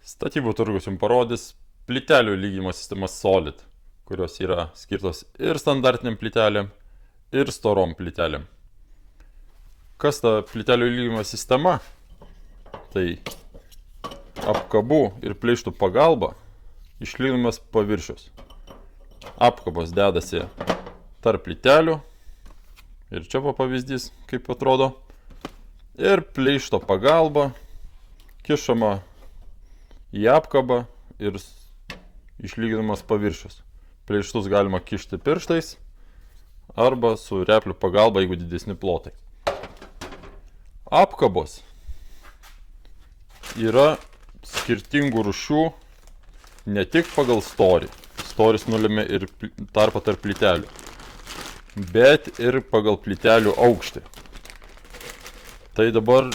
Statybų turgus jums parodys plytelių lygimo sistemas Solid, kurios yra skirtos ir standartiniam plytelėm, ir storom plytelėm. Kas ta plytelių lygimo sistema? Tai apkabų ir pleištų pagalba išlygimas paviršius. Apkabos dedasi tarp plytelių. Ir čia pavyzdys, kaip atrodo. Ir pleišto pagalba kišama į apkabą ir išlyginamas paviršius. Pleištus galima kišti pirštais arba su replių pagalba, jeigu didesni plotai. Apkabos yra skirtingų rūšių ne tik pagal storį. Storis nulemia ir tarpą tarp plytelių, bet ir pagal plytelių aukštį. Tai dabar,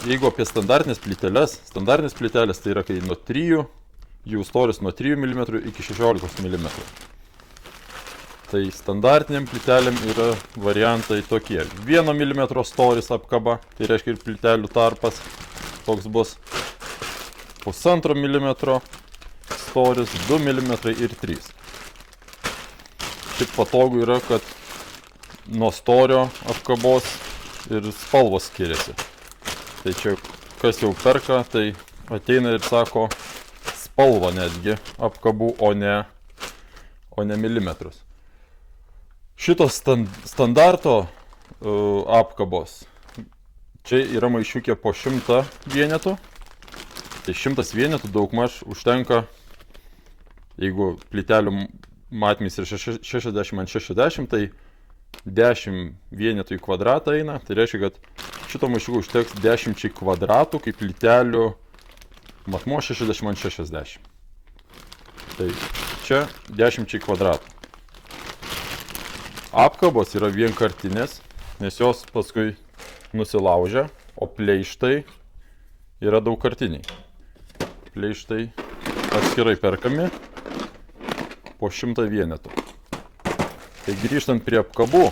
jeigu apie standartinės plytelės tai yra kai nuo 3, jų storis nuo 3 mm iki 16 mm. Tai standartiniam plytelėm yra variantai tokie. 1 mm storis apkaba, tai reiškia ir plytelių tarpas toks bus. 1,5 mm storis, 2 mm ir 3. Tik patogu yra, kad nuo storio apkabos ir spalvos skiriasi. Tai čia kas jau perka, tai ateina ir sako spalvą netgi apkabų, o ne milimetrus. Šitos standarto apkabos, čia yra maišiukė po 100 vienetų. Tai 100 vienetų daugmaž užtenka, jeigu plytelių matmenys yra 60x60, tai 10 vienetų į kvadratą eina. Tai reiškia, kad šito maišiuko užteks 10 kvadratų, kaip plytelių matmuo 60x60. Tai čia 10 kvadratų. Apkabos yra vienkartinės, nes jos paskui nusilaužia, o pleištai yra daugkartiniai. Pleištai atskirai perkami po 100 vienetų. Tai grįžtant prie apkabų,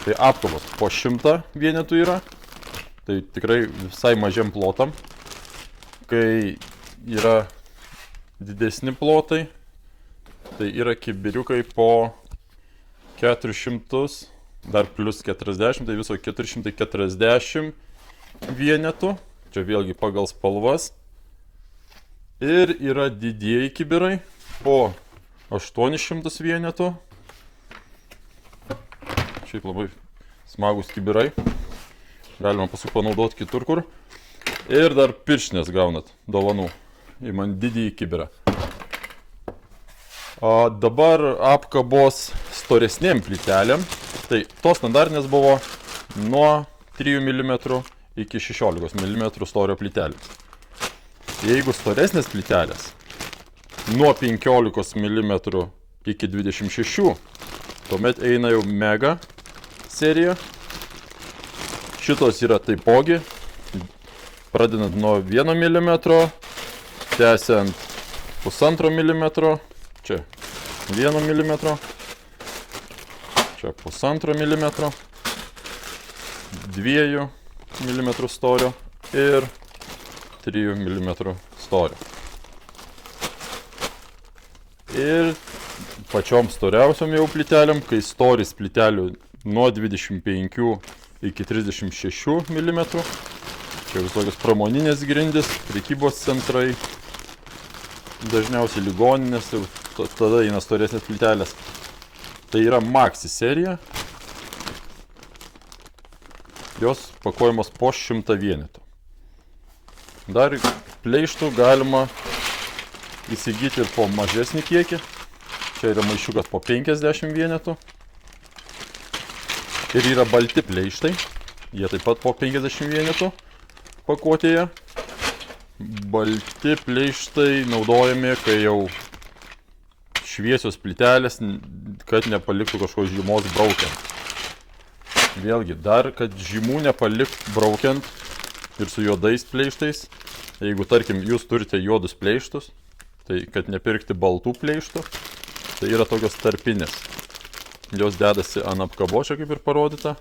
tai apkabos po 100 vienetų yra, tai tikrai visai mažiam plotam. Kai yra didesni plotai, tai yra kibiriukai po 400, dar plus 40, tai viso 440 vienetų. Čia vėlgi pagal spalvas. Ir yra didieji kibirai po 800 vienetų. Šiaip labai smagus kibirai. Galima paskui panaudoti kitur kur. Ir dar pirštinės gaunat dovanų. Į man didįjį kibirą. O dabar apkabos storesnėm plytelėm. Tai tos standartinės buvo nuo 3 mm iki 16 mm storio plytelės. Jeigu storesnės plytelės nuo 15 mm iki 26, tuomet eina jau mega serija. Šitos yra taipogi, pradedant nuo 1 mm, tęsiant 1,5 mm, čia 1 mm, čia 1,5 mm, 2 mm storio ir 3 mm storio. Ir pačiom storiausiom jau plytelėm, kai storis plytelių nuo 25 iki 36 mm. Čia visokios pramoninės grindys, prekybos centrai, dažniausiai ligoninės, tada eina storesnės plytelės. Tai yra Maxi serija. Jos pakuojamos po 100 vienetų. Dar pleištų galima įsigyti ir po mažesnį kiekį. Čia yra maišiukas po 50 vienetų. Ir yra balti pleištai. Jie taip pat po 50 vienetų pakuotėje. Balti pleištai naudojami, kai jau šviesios plytelės, kad nepaliktų kažko žymos braukiant. Vėlgi, dar, kad žymų nepalikt braukiant ir su juodais pleištais. Jeigu, tarkim, jūs turite juodus pleištus, tai kad nepirkti baltų pleištų, tai yra tokios tarpinės. Jos dedasi ant apkabos, čia kaip ir parodyta.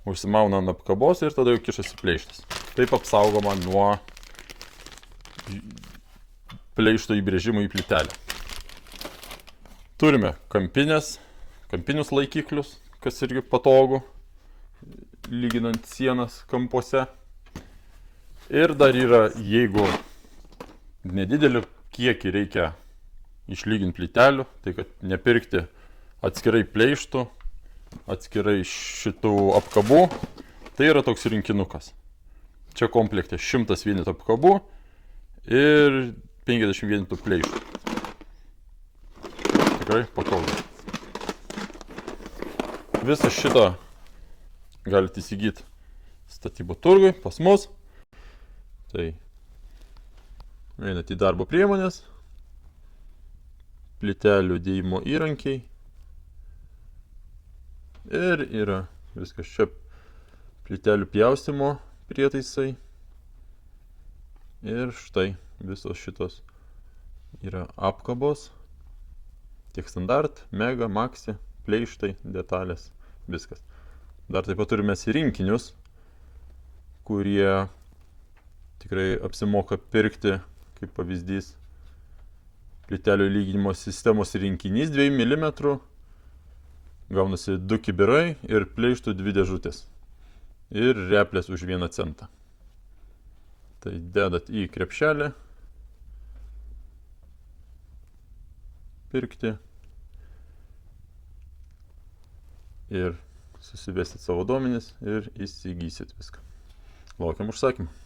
Užsimauna ant apkabos ir tada jau kišasi pleištas. Taip apsaugoma nuo pleišto įbrėžimo į plytelę. Turime kampinius laikiklius, kas irgi patogu, lyginant sienas kampuose. Ir dar yra, jeigu nedidelį kiekį reikia išlyginti plytelių, tai kad nepirkti atskirai pleištų, atskirai šitų apkabų, tai yra toks rinkinukas. Čia komplekte 100 vienetų apkabų ir 50 vienetų pleištų. Tikrai patogu. Visą šitą galite įsigyti statybų turgui pas mus. Tai einat į darbo priemonės, plytelių dėjimo įrankiai ir yra viskas čia, plytelių pjaustymo prietaisai ir štai visos šitos yra apkabos, tiek standart, mega, maxi, pleištai, detalės, viskas. Dar taip pat turime rinkinius, kurie tikrai apsimoka pirkti, kaip pavyzdys, plytelių lyginimo sistemos rinkinys 2 mm, gaunasi 2 kibirai ir pleištų 2 dėžutės ir replės už 1 centą. Tai dedat į krepšelį, pirkti ir susivesit savo duomenis ir įsigysit viską. Laukiam užsakymų.